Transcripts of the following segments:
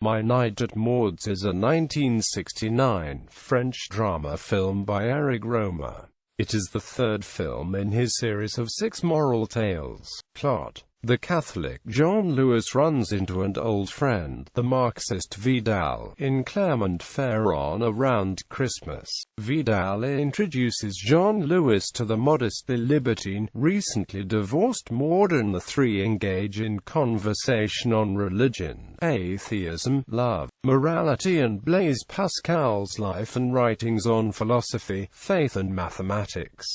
My Night at Maud's is a 1969 French drama film by Éric Rohmer. It is the third film in his series of 6 moral tales. Plot: the Catholic Jean-Louis runs into an old friend, the Marxist Vidal, in Clermont-Ferrand around Christmas. Vidal introduces Jean-Louis to the modestly libertine, recently divorced Maud, and the three engage in conversation on religion, atheism, love, morality, and Blaise Pascal's life and writings on philosophy, faith and mathematics.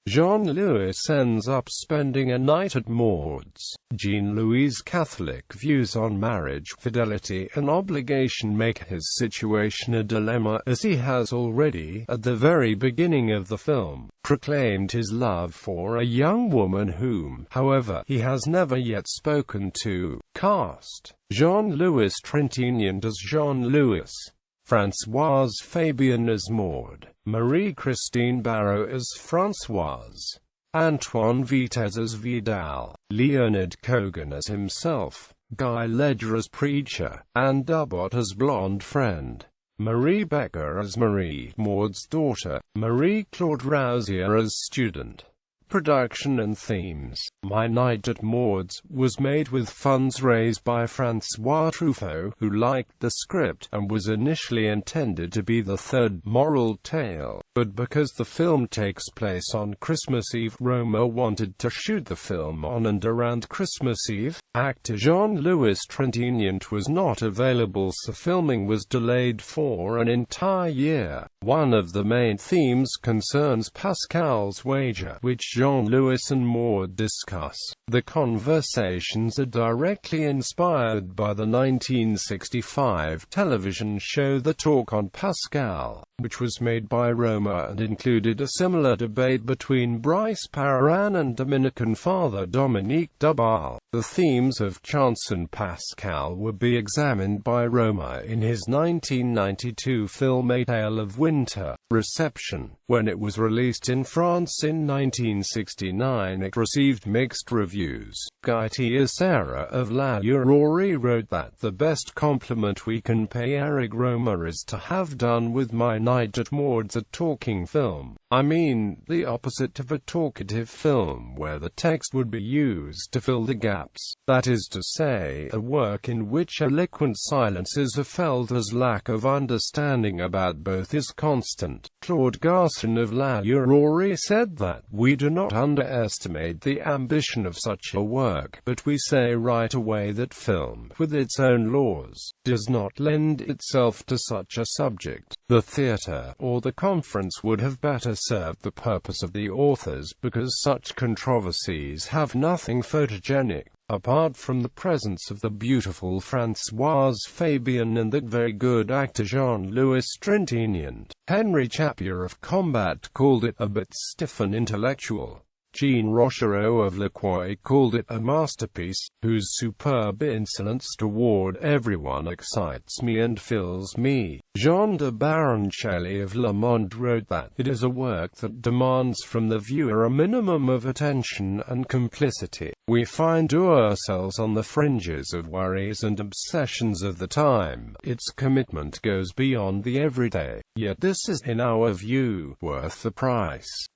Jean-Louis ends up spending a night at Maud's. Jean-Louis' Catholic views on marriage, fidelity, and obligation make his situation a dilemma, as he has already, at the very beginning of the film, proclaimed his love for a young woman whom, however, he has never yet spoken to. Cast: Jean-Louis Trintignant as Jean-Louis, Françoise Fabian as Maud, Marie-Christine Barrault as Françoise, Antoine Vitez as Vidal, Leonard Cohen as himself, Guy Ledger as preacher, Anne Dubot as blonde friend, Marie Becker as Marie, Maud's daughter, Marie-Claude Rousier as student. Production and themes: My Night at Maud's was made with funds raised by François Truffaut, who liked the script, and was initially intended to be the third moral tale. But because the film takes place on Christmas Eve, Rohmer wanted to shoot the film on and around Christmas Eve. Actor Jean-Louis Trintignant was not available, so filming was delayed for an entire year. One of the main themes concerns Pascal's wager, which Jean-Louis and Maud discuss. The conversations are directly inspired by the 1965 television show The Talk on Pascal, which was made by Rohmer and included a similar debate between Brice Parain and Dominican Father Dominique Duval. The themes of chance and Pascal would be examined by Rohmer in his 1992 film A Tale of Winter. Reception: when it was released in France in 1969, it received mixed reviews. Guy Teixeira of La Aurore wrote that the best compliment we can pay Éric Rohmer is to have done with My Night at Maud's a talking film. I mean, the opposite of a talkative film where the text would be used to fill the gaps. That is to say, a work in which eloquent silences are felt as lack of understanding about both is constant. Claude Garçon of La Aurore said that, "We do not underestimate the ambition of such a work, but we say right away that film, with its own laws, does not lend itself to such a subject. The theatre, or the conference would have better served the purpose of the authors, because such controversies have nothing photogenic, apart from the presence of the beautiful Françoise Fabian and that very good actor Jean-Louis Trintignant." Henry Chapier of Combat called it a bit stiff and intellectual. Jean Rochereau of Le Croix called it a masterpiece, whose superb insolence toward everyone excites me and fills me. Jean de Baroncelli of Le Monde wrote that it is a work that demands from the viewer a minimum of attention and complicity. We find ourselves on the fringes of worries and obsessions of the time. Its commitment goes beyond the everyday, yet this is, in our view, worth the price.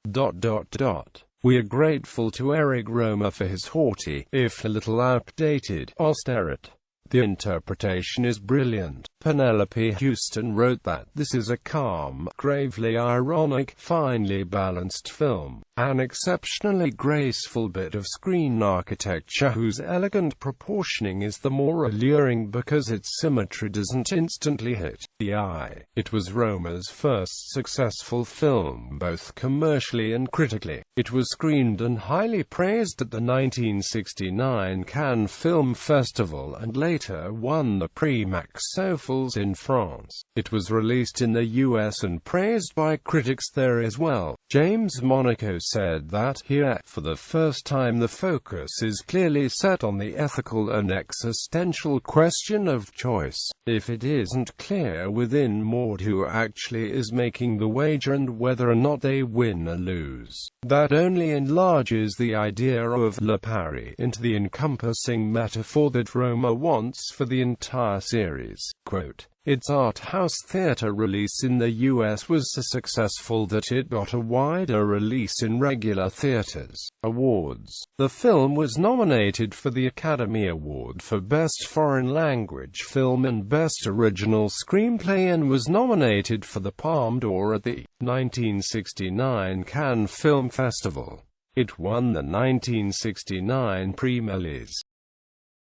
We are grateful to Éric Rohmer for his haughty, if a little outdated, austerity. The interpretation is brilliant. Penelope Houston wrote that this is a calm, gravely ironic, finely balanced film, an exceptionally graceful bit of screen architecture whose elegant proportioning is the more alluring because its symmetry doesn't instantly hit the eye. It was Rohmer's first successful film, both commercially and critically. It was screened and highly praised at the 1969 Cannes Film Festival and later won the Prix Max in France. It was released in the US and praised by critics there as well. James Monaco said that, here, for the first time the focus is clearly set on the ethical and existential question of choice. If it isn't clear within Maud who actually is making the wager and whether or not they win or lose, that only enlarges the idea of Le Pari into the encompassing metaphor that Rohmer wants for the entire series. Quote, its art house theater release in the US was so successful that it got a wider release in regular theaters. Awards. The film was nominated for the Academy Award for Best Foreign Language Film and Best Original Screenplay and was nominated for the Palme d'Or at the 1969 Cannes Film Festival. It won the 1969 Prix Méliès.